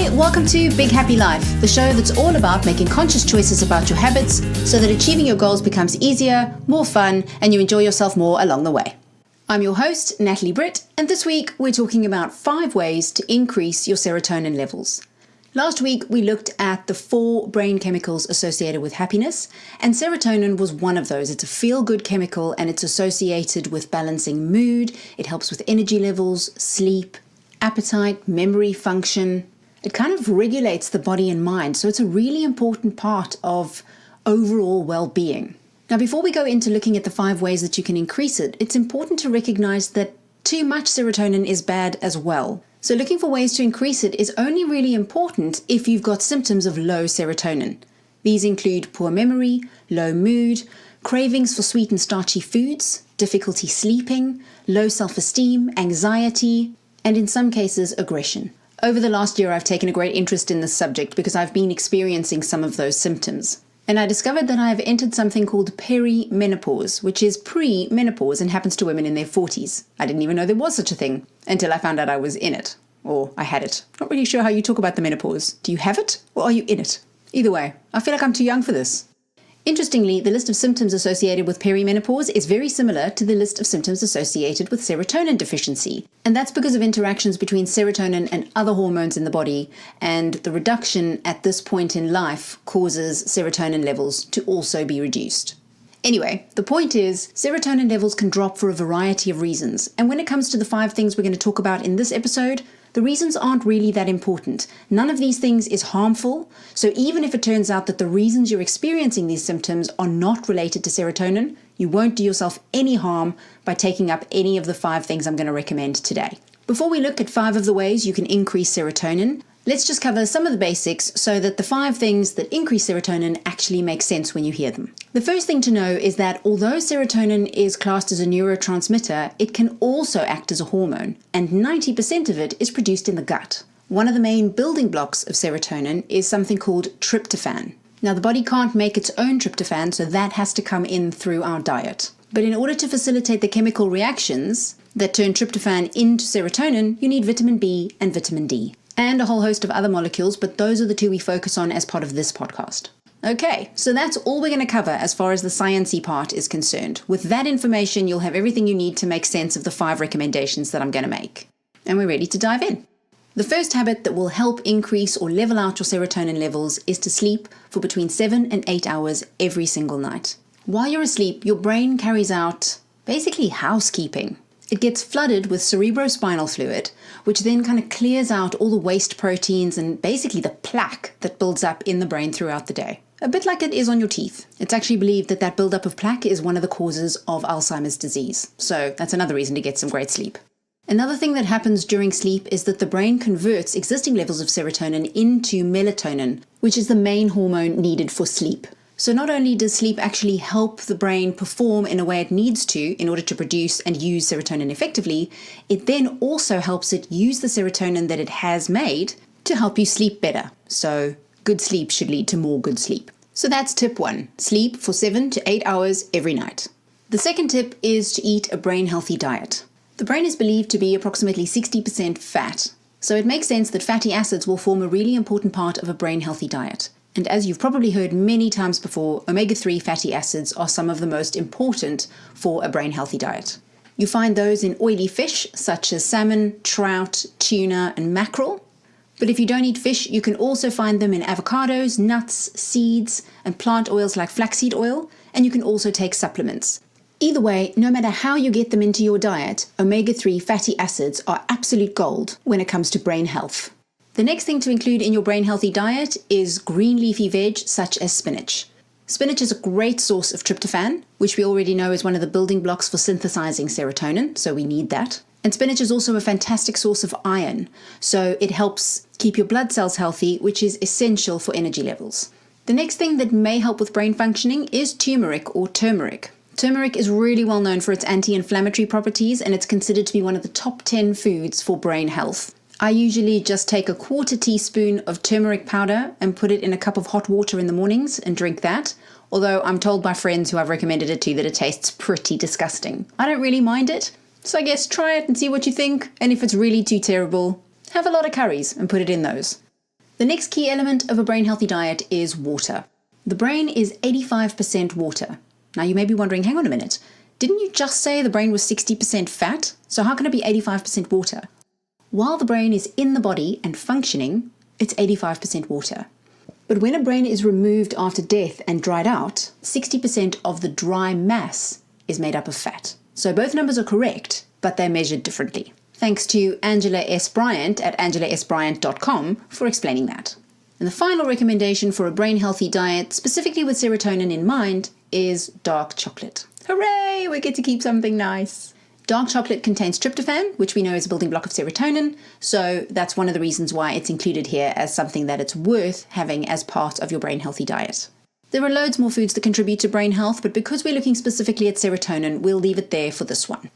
Hi, welcome to Big Happy Life, the show that's all about making conscious choices about your habits so that achieving your goals becomes easier, more fun, and you enjoy yourself more along the way. I'm your host, Natalie Britt, and this week we're talking about 5 ways to increase your serotonin levels. Last week we looked at the 4 brain chemicals associated with happiness, and serotonin was one of those. It's a feel-good chemical and it's associated with balancing mood, it helps with energy levels, sleep, appetite, memory function. It kind of regulates the body and mind, so it's a really important part of overall well-being. Now, before we go into looking at the 5 ways that you can increase it, it's important to recognize that too much serotonin is bad as well. So looking for ways to increase it is only really important if you've got symptoms of low serotonin. These include poor memory, low mood, cravings for sweet and starchy foods, difficulty sleeping, low self-esteem, anxiety, and in some cases, aggression. Over the last year, I've taken a great interest in this subject because I've been experiencing some of those symptoms. And I discovered that I have entered something called perimenopause, which is pre-menopause and happens to women in their 40s. I didn't even know there was such a thing until I found out I was in it, or I had it. Not really sure how you talk about the menopause. Do you have it, or are you in it? Either way, I feel like I'm too young for this. Interestingly, the list of symptoms associated with perimenopause is very similar to the list of symptoms associated with serotonin deficiency. And that's because of interactions between serotonin and other hormones in the body, and the reduction at this point in life causes serotonin levels to also be reduced. Anyway, the point is, serotonin levels can drop for a variety of reasons. And when it comes to the 5 things we're going to talk about in this episode, the reasons aren't really that important. None of these things is harmful, so even if it turns out that the reasons you're experiencing these symptoms are not related to serotonin, you won't do yourself any harm by taking up any of the 5 things I'm going to recommend today. Before we look at 5 of the ways you can increase serotonin, let's just cover some of the basics so that the 5 things that increase serotonin actually make sense when you hear them. The first thing to know is that although serotonin is classed as a neurotransmitter, it can also act as a hormone, and 90% of it is produced in the gut. One of the main building blocks of serotonin is something called tryptophan. Now, the body can't make its own tryptophan, so that has to come in through our diet. But in order to facilitate the chemical reactions that turn tryptophan into serotonin, you need vitamin B and vitamin D. And a whole host of other molecules, but those are the 2 we focus on as part of this podcast. Okay, so that's all we're going to cover as far as the sciencey part is concerned. With that information, you'll have everything you need to make sense of the 5 recommendations that I'm going to make. And we're ready to dive in. The first habit that will help increase or level out your serotonin levels is to sleep for between 7 and 8 hours every single night. While you're asleep, your brain carries out basically housekeeping. It gets flooded with cerebrospinal fluid, which then kind of clears out all the waste proteins and basically the plaque that builds up in the brain throughout the day. A bit like it is on your teeth. It's actually believed that that buildup of plaque is one of the causes of Alzheimer's disease. So that's another reason to get some great sleep. Another thing that happens during sleep is that the brain converts existing levels of serotonin into melatonin, which is the main hormone needed for sleep. So not only does sleep actually help the brain perform in a way it needs to in order to produce and use serotonin effectively, it then also helps it use the serotonin that it has made to help you sleep better. So good sleep should lead to more good sleep. So that's tip 1, sleep for 7 to 8 hours every night. The second tip is to eat a brain-healthy diet. The brain is believed to be approximately 60% fat, so it makes sense that fatty acids will form a really important part of a brain-healthy diet. And as you've probably heard many times before, omega-3 fatty acids are some of the most important for a brain-healthy diet. You find those in oily fish such as salmon, trout, tuna, and mackerel. But if you don't eat fish, you can also find them in avocados, nuts, seeds, and plant oils like flaxseed oil, and you can also take supplements. Either way, no matter how you get them into your diet, omega-3 fatty acids are absolute gold when it comes to brain health. The next thing to include in your brain-healthy diet is green leafy veg such as spinach. Spinach is a great source of tryptophan, which we already know is one of the building blocks for synthesizing serotonin, so we need that. And spinach is also a fantastic source of iron, so it helps keep your blood cells healthy, which is essential for energy levels. The next thing that may help with brain functioning is turmeric or turmeric. Turmeric is really well known for its anti-inflammatory properties, and it's considered to be one of the top 10 foods for brain health. I usually just take a 1/4 teaspoon of turmeric powder and put it in a cup of hot water in the mornings and drink that, although I'm told by friends who I've recommended it to that it tastes pretty disgusting. I don't really mind it, so I guess try it and see what you think, and if it's really too terrible, have a lot of curries and put it in those. The next key element of a brain healthy diet is water. The brain is 85% water. Now you may be wondering, hang on a minute, didn't you just say the brain was 60% fat? So how can it be 85% water? While the brain is in the body and functioning, it's 85% water. But when a brain is removed after death and dried out, 60% of the dry mass is made up of fat. So both numbers are correct, but they're measured differently. Thanks to Angela S. Bryant at angelasbryant.com for explaining that. And the final recommendation for a brain healthy diet, specifically with serotonin in mind, is dark chocolate. Hooray! We get to keep something nice. Dark chocolate contains tryptophan, which we know is a building block of serotonin, so that's one of the reasons why it's included here as something that it's worth having as part of your brain healthy diet. There are loads more foods that contribute to brain health, but because we're looking specifically at serotonin, we'll leave it there for this one.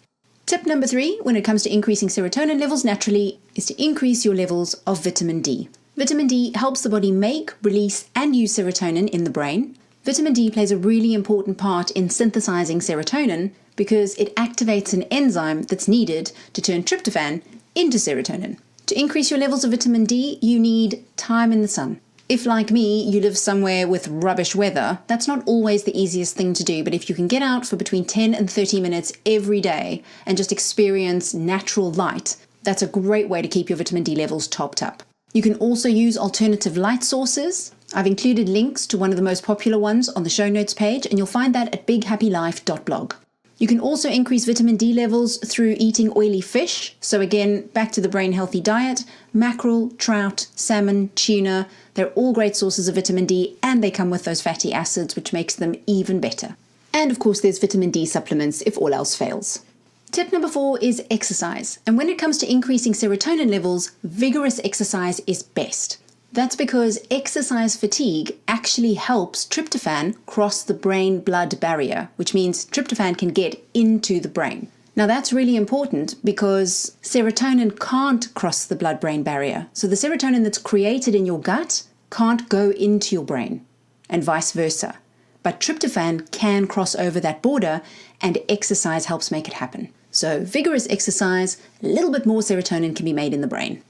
Tip number 3, when it comes to increasing serotonin levels naturally, is to increase your levels of vitamin D. Vitamin D helps the body make, release, and use serotonin in the brain. Vitamin D plays a really important part in synthesizing serotonin because it activates an enzyme that's needed to turn tryptophan into serotonin. To increase your levels of vitamin D, you need time in the sun. If, like me, you live somewhere with rubbish weather, that's not always the easiest thing to do, but if you can get out for between 10 and 30 minutes every day and just experience natural light, that's a great way to keep your vitamin D levels topped up. You can also use alternative light sources. I've included links to one of the most popular ones on the show notes page, and you'll find that at bighappylife.blog. You can also increase vitamin D levels through eating oily fish. So again, back to the brain healthy diet, mackerel, trout, salmon, tuna, they're all great sources of vitamin D, and they come with those fatty acids, which makes them even better. And of course, there's vitamin D supplements if all else fails. Tip number 4 is exercise. And when it comes to increasing serotonin levels, vigorous exercise is best. That's because exercise fatigue actually helps tryptophan cross the brain-blood barrier, which means tryptophan can get into the brain. Now that's really important because serotonin can't cross the blood-brain barrier. So the serotonin that's created in your gut can't go into your brain, and vice versa. But tryptophan can cross over that border, and exercise helps make it happen. So vigorous exercise, a little bit more serotonin can be made in the brain.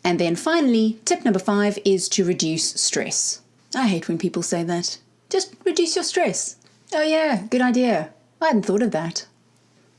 And then finally, tip number 5 is to reduce stress. I hate when people say that. Just reduce your stress. Oh yeah, good idea. I hadn't thought of that.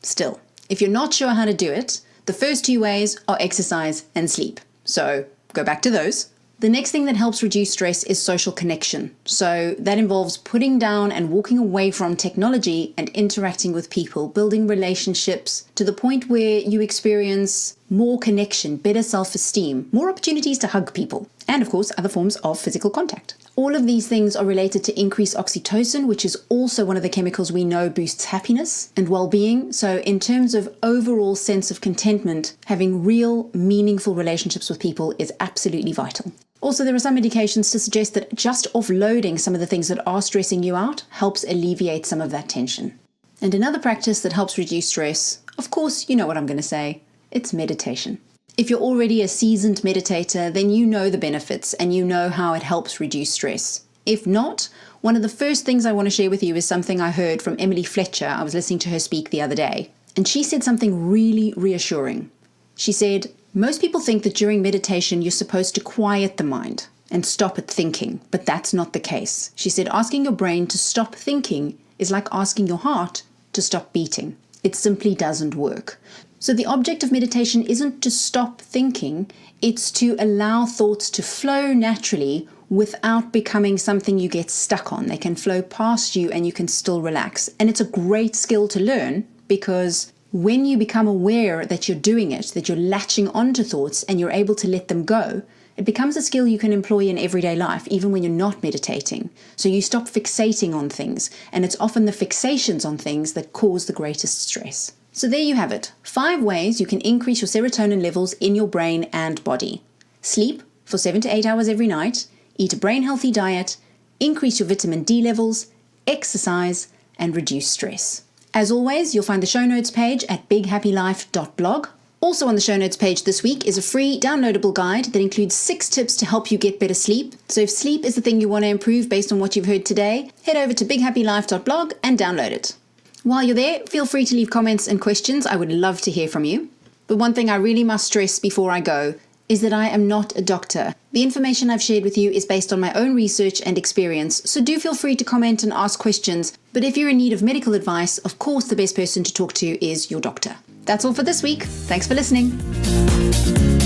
Still, if you're not sure how to do it, the first 2 ways are exercise and sleep. So go back to those. The next thing that helps reduce stress is social connection. So that involves putting down and walking away from technology and interacting with people, building relationships to the point where you experience more connection, better self-esteem, more opportunities to hug people, and of course, other forms of physical contact. All of these things are related to increased oxytocin, which is also one of the chemicals we know boosts happiness and well-being. So in terms of overall sense of contentment, having real, meaningful relationships with people is absolutely vital. Also, there are some indications to suggest that just offloading some of the things that are stressing you out helps alleviate some of that tension. And another practice that helps reduce stress, of course, you know what I'm going to say, it's meditation. If you're already a seasoned meditator, then you know the benefits and you know how it helps reduce stress. If not, one of the first things I want to share with you is something I heard from Emily Fletcher. I was listening to her speak the other day, and she said something really reassuring. She said, most people think that during meditation you're supposed to quiet the mind and stop it thinking, but that's not the case. She said asking your brain to stop thinking is like asking your heart to stop beating. It simply doesn't work. So the object of meditation isn't to stop thinking, it's to allow thoughts to flow naturally without becoming something you get stuck on. They can flow past you and you can still relax. And it's a great skill to learn because when you become aware that you're doing it, that you're latching onto thoughts and you're able to let them go, it becomes a skill you can employ in everyday life, even when you're not meditating. So you stop fixating on things, and it's often the fixations on things that cause the greatest stress. So there you have it, 5 ways you can increase your serotonin levels in your brain and body. Sleep for 7 to 8 hours every night, eat a brain-healthy diet, increase your vitamin D levels, exercise, and reduce stress. As always, you'll find the show notes page at bighappylife.blog. Also on the show notes page this week is a free downloadable guide that includes 6 tips to help you get better sleep. So if sleep is the thing you want to improve based on what you've heard today, head over to bighappylife.blog and download it. While you're there, feel free to leave comments and questions. I would love to hear from you. But one thing I really must stress before I go, is that I am not a doctor. The information I've shared with you is based on my own research and experience, so do feel free to comment and ask questions. But if you're in need of medical advice, of course the best person to talk to is your doctor. That's all for this week. Thanks for listening.